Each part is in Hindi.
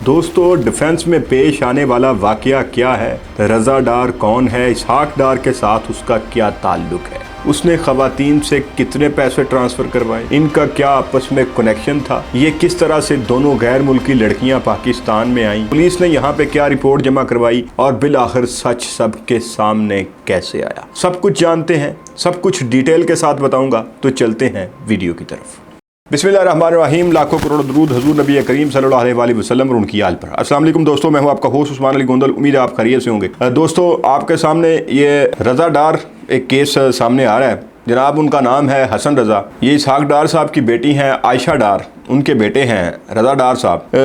दोस्तों, डिफेंस में पेश आने वाला वाकया क्या है? रजा डार कौन है? इसहाक डार के साथ उसका क्या ताल्लुक है? उसने खवातीन से कितने पैसे ट्रांसफर करवाए? इनका क्या आपस में कनेक्शन था? ये किस तरह से दोनों गैर मुल्की लड़कियां पाकिस्तान में आईं? पुलिस ने यहाँ पे क्या रिपोर्ट जमा करवाई और बिल आखिर सच सबके सामने कैसे आया? सब कुछ जानते हैं, सब कुछ डिटेल के साथ बताऊंगा, तो चलते हैं वीडियो की तरफ। बिस्मिल्लाहिर्रहमानिर्रहीम। लाखों करोड़ दरूद हजूर नबी करीम सल्लल्लाहु अलैहि वसल्लम और उनकी आल पर। अस्सलाम वालेकुम दोस्तों, मैं हूं आपका होस्ट उस्मान अली गोंदल। उम्मीद है आप खैरियत से होंगे। दोस्तों, आपके सामने ये रजा डार एक केस सामने आ रहा है। जनाब, उनका नाम है हसन रजा। ये इसहाक डार साहब की बेटी हैं आयशा डार, उनके बेटे हैं रजा डार साहब।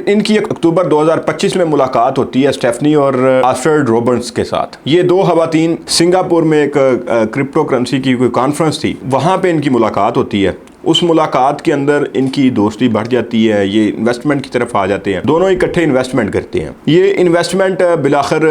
इनकी 1 अक्टूबर 2025 में मुलाकात होती है स्टेफनी और आस्ट्रेड रॉबर्ट्स के साथ। ये दो खवातीन सिंगापुर में एक क्रिप्टो करेंसी की कोई कॉन्फ्रेंस थी, वहाँ पे इनकी मुलाकात होती है। उस मुलाकात के अंदर इनकी दोस्ती बढ़ जाती है, ये इन्वेस्टमेंट की तरफ आ जाते हैं, दोनों इकट्ठे इन्वेस्टमेंट करते हैं। ये इन्वेस्टमेंट बिलाखिर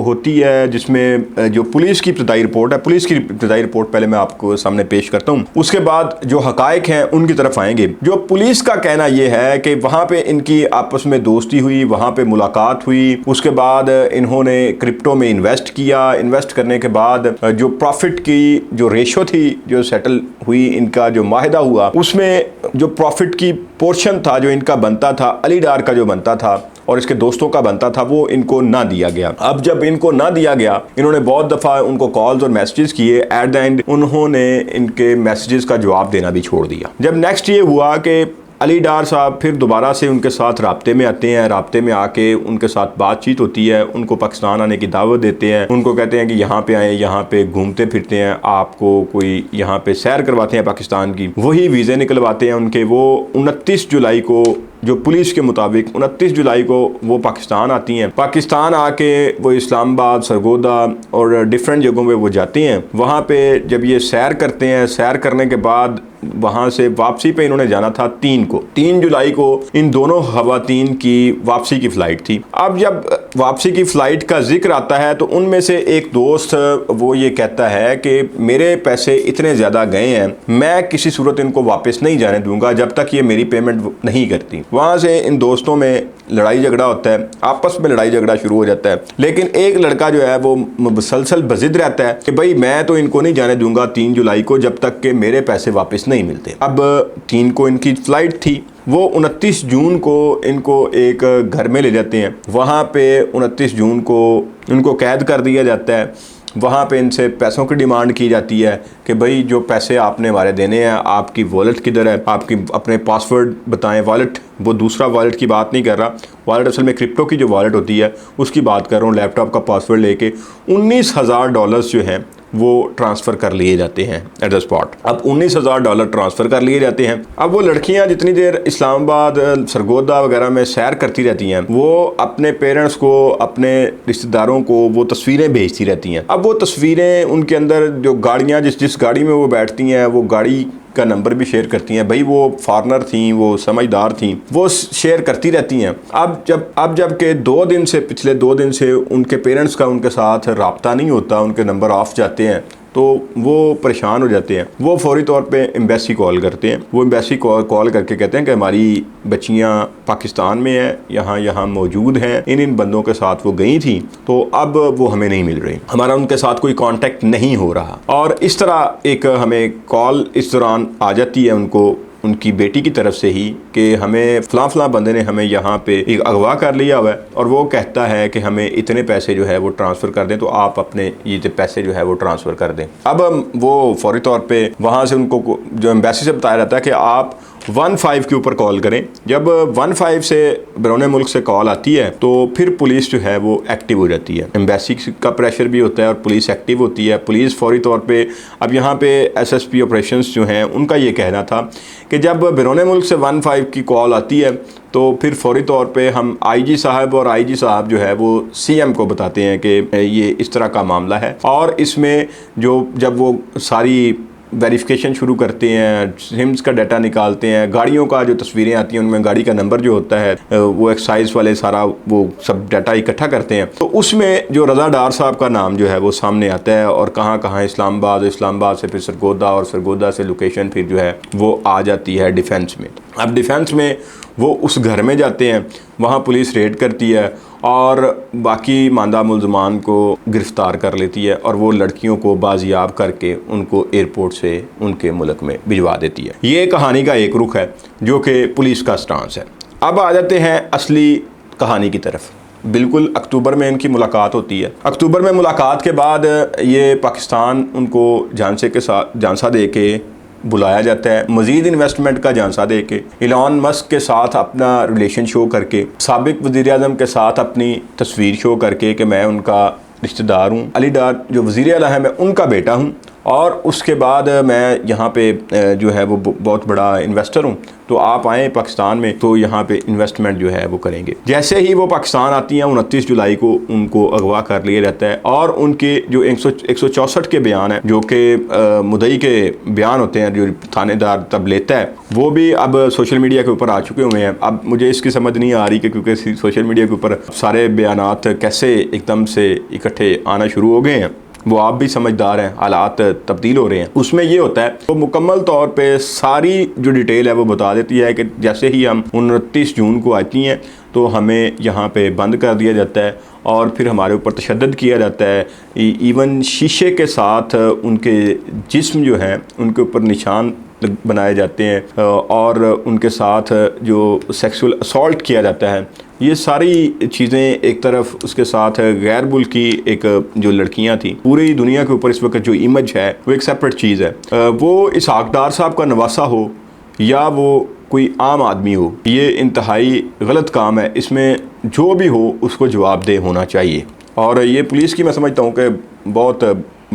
होती है जिसमें जो पुलिस की इब्तदाई रिपोर्ट है, पुलिस की इब्तदाई रिपोर्ट पहले मैं आपको सामने पेश करता हूँ, उसके बाद जो हकायक हैं उनकी तरफ आएंगे। जो पुलिस का कहना यह है कि वहाँ पे इनकी आपस में दोस्ती हुई, वहाँ पे मुलाकात हुई, उसके बाद इन्होंने क्रिप्टो में इन्वेस्ट किया। इन्वेस्ट करने के बाद जो प्रॉफिट की जो रेशो थी जो सेटल हुई, इनका जो माहिदा हुआ, उसमें जो प्रॉफिट की पोर्शन था जो इनका बनता था, अली डार का जो बनता था और इसके दोस्तों का बनता था, वो इनको ना दिया गया। अब जब इनको ना दिया गया, इन्होंने बहुत दफ़ा उनको कॉल्स और मैसेजेस किए। एट द एंड उन्होंने इनके मैसेजेस का जवाब देना भी छोड़ दिया। जब नेक्स्ट ये हुआ कि अली डार साहब फिर दोबारा से उनके साथ राब्ते में आते हैं, राब्ते में आके उनके साथ बातचीत होती है, उनको पाकिस्तान आने की दावत देते हैं, उनको कहते हैं कि यहाँ पे आए, यहाँ पे घूमते फिरते हैं, आपको कोई यहाँ पे सैर करवाते हैं पाकिस्तान की। वही वीज़े निकलवाते हैं उनके। वो 29 जुलाई को, जो पुलिस के मुताबिक 29 जुलाई को वो पाकिस्तान आती हैं। पाकिस्तान आके वो इस्लामाबाद, सरगोदा और डिफरेंट जगहों पे वो जाती हैं। वहाँ पे जब ये सैर करते हैं, सैर करने के बाद वहाँ से वापसी पे इन्होंने जाना था 3 जुलाई को इन दोनों खवातीन की वापसी की फ़्लाइट थी। अब जब वापसी की फ़्लाइट का जिक्र आता है तो उनमें से एक दोस्त वो ये कहता है कि मेरे पैसे इतने ज़्यादा गए हैं, मैं किसी सूरत इनको वापस नहीं जाने दूंगा जब तक ये मेरी पेमेंट नहीं करती। वहाँ से इन दोस्तों में लड़ाई झगड़ा होता है, आपस में लड़ाई झगड़ा शुरू हो जाता है। लेकिन एक लड़का जो है वो मुसलसल बजिद रहता है कि भाई मैं तो इनको नहीं जाने दूंगा 3 जुलाई को जब तक कि मेरे पैसे वापस नहीं मिलते। अब 3 को इनकी फ़्लाइट थी, वो 29 जून को इनको एक घर में ले जाते हैं। वहाँ पे 29 जून को इनको कैद कर दिया जाता है। वहाँ पे इनसे पैसों की डिमांड की जाती है कि भाई जो पैसे आपने हमारे देने हैं, आपकी वॉलेट किधर है, आपकी अपने पासवर्ड बताएं। वॉलेट, वो दूसरा वॉलेट की बात नहीं कर रहा, वॉलेट असल में क्रिप्टो की जो वॉलेट होती है उसकी बात कर रहा हूँ। लैपटॉप का पासवर्ड लेके $19,000 जो हैं वो ट्रांसफ़र कर लिए जाते हैं एट द स्पॉट। अब $19,000 ट्रांसफ़र कर लिए जाते हैं। अब वो लड़कियां जितनी देर इस्लामाबाद, सरगोदा वगैरह में सैर करती रहती हैं, वो अपने पेरेंट्स को, अपने रिश्तेदारों को वो तस्वीरें भेजती रहती हैं। अब वो तस्वीरें उनके अंदर जो गाड़ियाँ, जिस गाड़ी में वो बैठती हैं, वो गाड़ी का नंबर भी शेयर करती हैं। भाई वो फॉरनर थी, वो समझदार थी, वो शेयर करती रहती हैं। अब जब के 2 दिन से, पिछले 2 दिन से उनके पेरेंट्स का उनके साथ रब्ता नहीं होता, उनके नंबर ऑफ जाते हैं, तो वो परेशान हो जाते हैं। वो फौरी तौर पे एम्बेसी कॉल करते हैं। वो एम्बेसी कॉल करके कहते हैं कि हमारी बच्चियां पाकिस्तान में हैं, यहाँ मौजूद हैं, इन बंदों के साथ वो गई थी, तो अब वो हमें नहीं मिल रही, हमारा उनके साथ कोई कांटेक्ट नहीं हो रहा। और इस तरह एक हमें कॉल इस दौरान आ जाती है उनको, उनकी बेटी की तरफ से ही, कि हमें फ़लाँ बंदे ने हमें यहाँ पे एक अगवा कर लिया हुआ है और वो कहता है कि हमें इतने पैसे जो है वो ट्रांसफ़र कर दें, तो आप अपने ये पैसे जो है वो ट्रांसफ़र कर दें। अब वो फौरी तौर पे वहाँ से उनको जो एम्बेसी से बताया जाता है कि आप 15 के ऊपर कॉल करें। जब 15 से बैरून मुल्क से कॉल आती है तो फिर पुलिस जो है वो एक्टिव हो जाती है। एम्बेसी का प्रेशर भी होता है और पुलिस एक्टिव होती है। पुलिस फौरी तौर पे, अब यहाँ पे SSP ऑपरेशंस जो हैं उनका ये कहना था कि जब बैरून मुल्क से 15 की कॉल आती है तो फिर फौरी तौर पे हम IG साहब और IG साहब जो है वो CM को बताते हैं कि ये इस तरह का मामला है। और इसमें जब वो सारी वेरिफिकेशन शुरू करते हैं, सिम्स का डाटा निकालते हैं, गाड़ियों का जो तस्वीरें आती हैं उनमें गाड़ी का नंबर जो होता है वो एक्साइज वाले सारा वो सब डाटा इकट्ठा करते हैं, तो उसमें जो रजा डार साहब का नाम जो है वो सामने आता है और कहाँ कहाँ इस्लामाबाद से फिर सरगोदा और सरगोदा से लोकेशन फिर जो है वो आ जाती है डिफेंस में। अब डिफेंस में वो उस घर में जाते हैं, वहाँ पुलिस रेड करती है और बाकी मांदा मुलजमान को गिरफ़्तार कर लेती है और वो लड़कियों को बाजियाब करके उनको एयरपोर्ट से उनके मुल्क में भिजवा देती है। ये कहानी का एक रुख है जो कि पुलिस का स्टांस है। अब आ जाते हैं असली कहानी की तरफ। बिल्कुल अक्टूबर में इनकी मुलाकात होती है। अक्टूबर में मुलाकात के बाद ये पाकिस्तान उनको झांसा दे के बुलाया जाता है, मज़ीद इन्वेस्टमेंट का झांसा दे के, इलॉन मस्क के साथ अपना रिलेशन शो करके, साबिक वज़ीर-ए-आज़म के साथ अपनी तस्वीर शो करके कि मैं उनका रिश्तेदार हूँ, अली डार जो वज़ीर आला है मैं उनका बेटा हूँ और उसके बाद मैं यहाँ पे जो है वो बहुत बड़ा इन्वेस्टर हूँ, तो आप आएँ पाकिस्तान में तो यहाँ पे इन्वेस्टमेंट जो है वो करेंगे। जैसे ही वो पाकिस्तान आती हैं 29 जुलाई को उनको अगवा कर लिया जाता है और उनके जो 164 के बयान हैं जो कि मुद्दई के बयान होते हैं जो थानेदार तब लेता है, वो भी अब सोशल मीडिया के ऊपर आ चुके हुए हैं। अब मुझे इसकी समझ नहीं आ रही कि क्योंकि सोशल मीडिया के ऊपर सारे बयानात कैसे एकदम से इकट्ठे आना शुरू हो गए हैं, वो आप भी समझदार हैं, हालात तब्दील हो रहे हैं। उसमें ये होता है वो मुकम्मल तौर पे सारी जो डिटेल है वो बता देती है कि जैसे ही हम 29 जून को आती हैं तो हमें यहाँ पे बंद कर दिया जाता है और फिर हमारे ऊपर तशद्दुद किया जाता है। इवन शीशे के साथ उनके जिस्म जो हैं उनके ऊपर निशान बनाए जाते हैं और उनके साथ जो सेक्सुअल असॉल्ट किया जाता है। ये सारी चीज़ें एक तरफ, उसके साथ गैर मुल्की एक जो लड़कियां थी, पूरी दुनिया के ऊपर इस वक्त जो इमेज है वो एक सेपरेट चीज़ है। वो इसहाक डार साहब का नवासा हो या वो कोई आम आदमी हो, ये इंतहाई गलत काम है। इसमें जो भी हो उसको जवाबदेह होना चाहिए और ये पुलिस की मैं समझता हूँ कि बहुत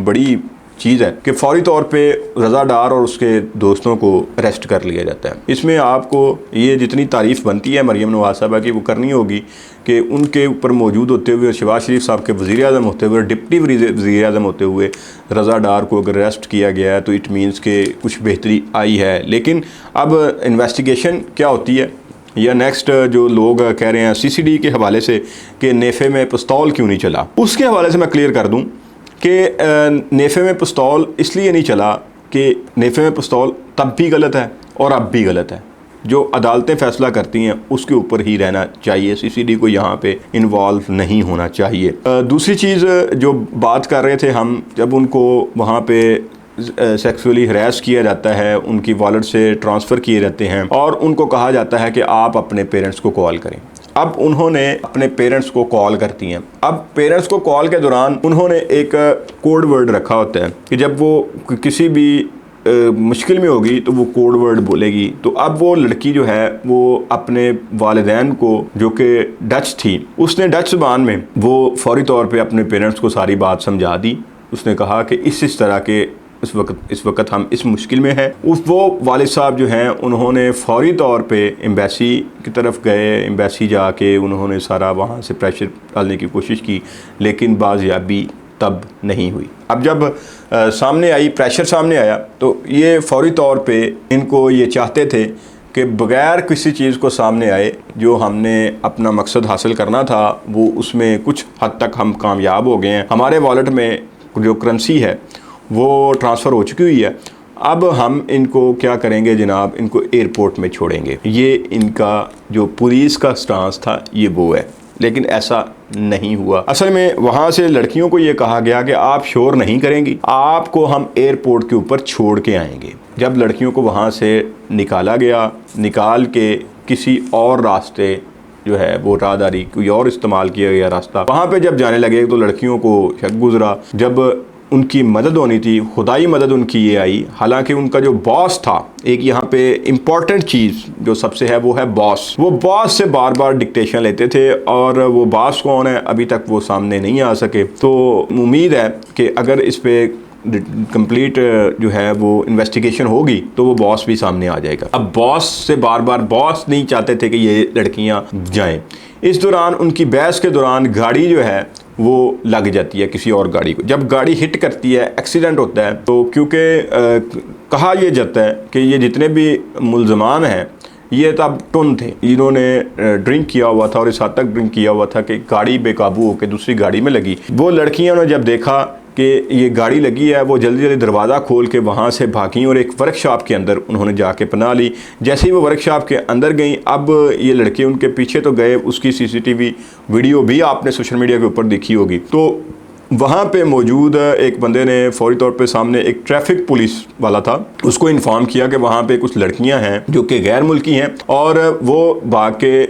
बड़ी चीज़ है कि फौरी तौर पे रज़ा डार और उसके दोस्तों को अरेस्ट कर लिया जाता है। इसमें आपको ये जितनी तारीफ़ बनती है मरीम नवाज साहबा की वो करनी होगी कि उनके ऊपर मौजूद होते हुए, शहबाज शरीफ साहब के वज़ीर-ए-आज़म होते हुए, डिप्टी वज़ीर-ए-आज़म होते हुए रज़ा डार को अगर अरेस्ट किया गया है तो इट मीन्स के कुछ बेहतरी आई है। लेकिन अब इन्वेस्टिगेशन क्या होती है या नेक्स्ट जो लोग कह रहे हैं CCD के हवाले से कि नेफे में पिस्तौल क्यों नहीं चला, उसके हवाले से मैं क्लियर कर दूँ कि नेफे में पिस्तौल इसलिए नहीं चला कि नेफे में पिस्तौल तब भी गलत है और अब भी गलत है। जो अदालतें फ़ैसला करती हैं उसके ऊपर ही रहना चाहिए, CCD को यहाँ पे इन्वॉल्व नहीं होना चाहिए। दूसरी चीज़ जो बात कर रहे थे हम, जब उनको वहाँ पे सेक्सुअली हरास किया जाता है, उनकी वॉलेट से ट्रांसफ़र किए जाते हैं और उनको कहा जाता है कि आप अपने पेरेंट्स को कॉल करें। अब उन्होंने अपने पेरेंट्स को कॉल करती हैं। अब पेरेंट्स को कॉल के दौरान उन्होंने एक कोड वर्ड रखा होता है कि जब वो किसी भी मुश्किल में होगी तो वो कोड वर्ड बोलेगी। तो अब वो लड़की जो है वो अपने वालिदैन को, जो कि डच थी, उसने डच ज़बान में वो फौरी तौर पे अपने पेरेंट्स को सारी बात समझा दी। उसने कहा कि इस तरह के इस वक्त हम इस मुश्किल में हैं। वो वालिद साहब जो हैं उन्होंने फ़ौरी तौर पे एम्बेसी की तरफ गए। एम्बेसी जाके उन्होंने सारा वहाँ से प्रेशर डालने की कोशिश की, लेकिन बाज़याबी तब नहीं हुई। अब जब सामने आई, प्रेशर सामने आया, तो ये फ़ौरी तौर पे इनको ये चाहते थे कि बग़ैर किसी चीज़ को सामने आए, जो हमने अपना मकसद हासिल करना था वो उसमें कुछ हद तक हम कामयाब हो गए हैं। हमारे वॉलेट में जो करेंसी है वो ट्रांसफ़र हो चुकी हुई है। अब हम इनको क्या करेंगे जनाब, इनको एयरपोर्ट में छोड़ेंगे। ये इनका जो पुलिस का स्टांस था ये वो है, लेकिन ऐसा नहीं हुआ। असल में वहाँ से लड़कियों को ये कहा गया कि आप शोर नहीं करेंगी, आपको हम एयरपोर्ट के ऊपर छोड़ के आएंगे। जब लड़कियों को वहाँ से निकाला गया, निकाल के किसी और रास्ते जो है वो राहदारी कोई और इस्तेमाल किया गया रास्ता, वहाँ पे जब जाने लगे तो लड़कियों को शक गुजरा। जब उनकी मदद होनी थी, खुदाई मदद उनकी ये आई। हालांकि उनका जो बॉस था, एक यहाँ पे इम्पॉर्टेंट चीज़ जो सबसे है वो है बॉस। वो बॉस से बार बार डिक्टेशन लेते थे और वो बॉस कौन है अभी तक वो सामने नहीं आ सके। तो उम्मीद है कि अगर इस पे कंप्लीट जो है वो इन्वेस्टिगेशन होगी तो वो बॉस भी सामने आ जाएगा। अब बॉस से बार बार, बॉस नहीं चाहते थे कि ये लड़कियां जाएं। इस दौरान उनकी बहस के दौरान गाड़ी जो है वो लग जाती है किसी और गाड़ी को। जब गाड़ी हिट करती है, एक्सीडेंट होता है, तो क्योंकि कहा यह जाता है कि ये जितने भी मुलजमान हैं ये तब टुन थे, इन्होंने ड्रिंक किया हुआ था और इस हद तक ड्रिंक किया हुआ था कि गाड़ी बेकाबू होकर दूसरी गाड़ी में लगी। वो लड़कियों ने जब देखा कि ये गाड़ी लगी है, वो जल्दी जल्दी दरवाज़ा खोल के वहाँ से भागी और एक वर्कशॉप के अंदर उन्होंने जाके पनाह ली। जैसे ही वो वर्कशॉप के अंदर गई, अब ये लड़के उनके पीछे तो गए, उसकी सीसीटीवी वीडियो भी आपने सोशल मीडिया के ऊपर देखी होगी। तो वहाँ पे मौजूद एक बंदे ने फौरी तौर पे सामने एक ट्रैफिक पुलिस वाला था, उसको इन्फॉर्म किया कि वहाँ पे कुछ लड़कियाँ हैं जो कि गैर मुल्की हैं और वो भाग के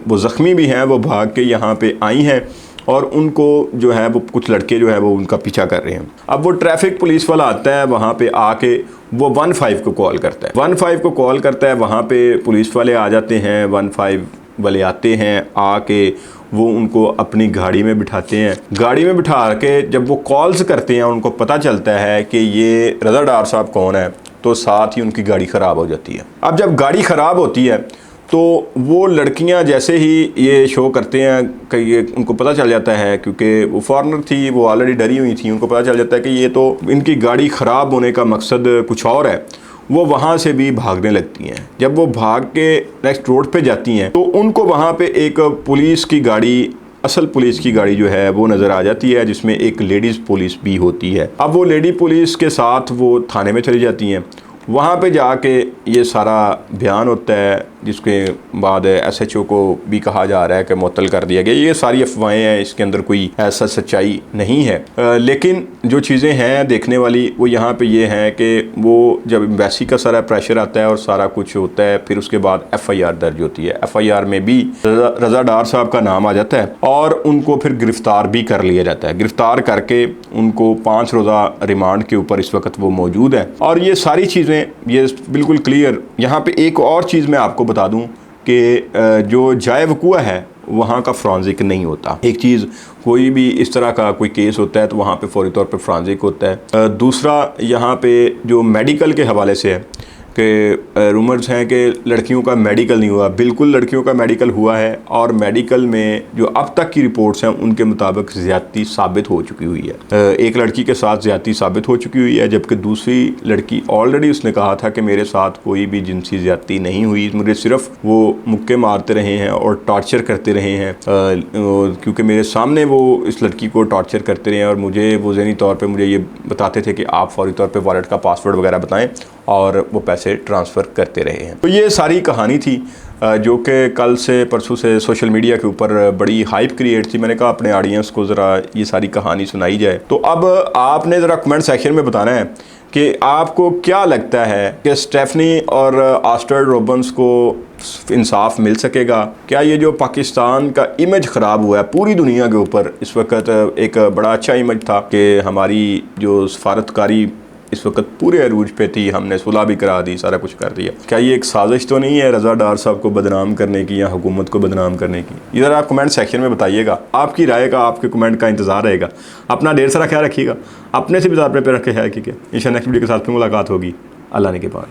वो ज़ख्मी भी हैं, वो भाग के यहाँ पे आई हैं और उनको जो है वो कुछ लड़के जो है वो उनका पीछा कर रहे हैं। अब वो ट्रैफिक पुलिस वाला आता है, वहाँ पे आके वो 15 को कॉल करता है, 15 को कॉल करता है, वहाँ पे पुलिस वाले आ जाते हैं, 15 वाले आते हैं, आके वो उनको अपनी गाड़ी में बिठाते हैं। गाड़ी में बिठा के जब वो कॉल्स करते हैं, उनको पता चलता है कि ये रज़ा डार साहब कौन है, तो साथ ही उनकी गाड़ी ख़राब हो जाती है। अब जब गाड़ी ख़राब होती है तो वो लड़कियां जैसे ही ये शो करते हैं कि ये उनको पता चल जाता है, क्योंकि वो फॉरेनर थी, वो ऑलरेडी डरी हुई थी, उनको पता चल जाता है कि ये तो इनकी गाड़ी ख़राब होने का मकसद कुछ और है। वो वहाँ से भी भागने लगती हैं। जब वो भाग के नेक्स्ट रोड पे जाती हैं तो उनको वहाँ पे एक पुलिस की गाड़ी, असल पुलिस की गाड़ी जो है वो नज़र आ जाती है, जिसमें एक लेडीज़ पुलिस भी होती है। अब वो लेडी पुलिस के साथ वो थाने में चली जाती हैं। वहाँ पे जाके ये सारा बयान होता है, जिसके बाद SHO को भी कहा जा रहा है कि मुअत्तल कर दिया गया। ये सारी अफवाहें हैं, इसके अंदर कोई ऐसा सच्चाई नहीं है। लेकिन जो चीज़ें हैं देखने वाली वो यहाँ पे ये हैं कि वो जब एम्बेसी का सारा प्रेशर आता है और सारा कुछ होता है, फिर उसके बाद FIR दर्ज होती है। FIR में भी रज़ा डार साहब का नाम आ जाता है और उनको फिर गिरफ़्तार भी कर लिया जाता है। गिरफ़्तार करके उनको 5 रोज़ा रिमांड के ऊपर इस वक्त वो मौजूद है। और ये सारी चीज़ें ये बिल्कुल क्लियर। यहाँ पे एक और चीज़ मैं आपको बता दूं कि जो जाए वक़ूआ है वहाँ का फ्रांजिक नहीं होता। एक चीज़, कोई भी इस तरह का कोई केस होता है तो वहाँ पे फौरी तौर पे फ्रांजिक होता है। दूसरा, यहाँ पे जो मेडिकल के हवाले से है कि रूमर्स हैं कि लड़कियों का मेडिकल नहीं हुआ। बिल्कुल लड़कियों का मेडिकल हुआ है और मेडिकल में जो अब तक की रिपोर्ट्स हैं उनके मुताबिक ज़्यादती साबित हो चुकी हुई है। एक लड़की के साथ ज़्यादती साबित हो चुकी हुई है, जबकि दूसरी लड़की ऑलरेडी उसने कहा था कि मेरे साथ कोई भी जिनसी ज़्यादती नहीं हुई, मुझे सिर्फ वो मुक्के मारते रहे हैं और टॉर्चर करते रहे हैं, क्योंकि मेरे सामने वो इस लड़की को टॉर्चर करते रहे हैं और मुझे वो ज़हनी तौर पर मुझे ये बताते थे कि आप फौरी तौर पर वॉलेट का पासवर्ड वगैरह बताएँ, और वो पैसे ट्रांसफ़र करते रहे हैं। तो ये सारी कहानी थी जो कि कल से परसों से सोशल मीडिया के ऊपर बड़ी हाइप क्रिएट थी। मैंने कहा अपने ऑडियंस को ज़रा ये सारी कहानी सुनाई जाए। तो अब आपने ज़रा कमेंट सेक्शन में बताना है कि आपको क्या लगता है कि स्टेफनी और आस्ट्रेड रोबन्स को इंसाफ मिल सकेगा? क्या ये जो पाकिस्तान का इमेज ख़राब हुआ है पूरी दुनिया के ऊपर, इस वक्त एक बड़ा अच्छा इमेज था कि हमारी जो सफारतकारी इस वक्त पूरे अरूज पे थी, हमने सुलह भी करा दी, सारा कुछ कर दिया, क्या ये एक साजिश तो नहीं है रज़ा डार साहब को बदनाम करने की या हुकूमत को बदनाम करने की? इधर आप कमेंट सेक्शन में बताइएगा, आपकी राय का, आपके कमेंट का इंतज़ार रहेगा। अपना ढेर सारा ख्याल रखिएगा, अपने से भी अपने पे रखे है कि इंशाअल्लाह नेक्स्ट वीडियो के साथ फिर मुलाकात होगी। अल्लाह ने के बाद।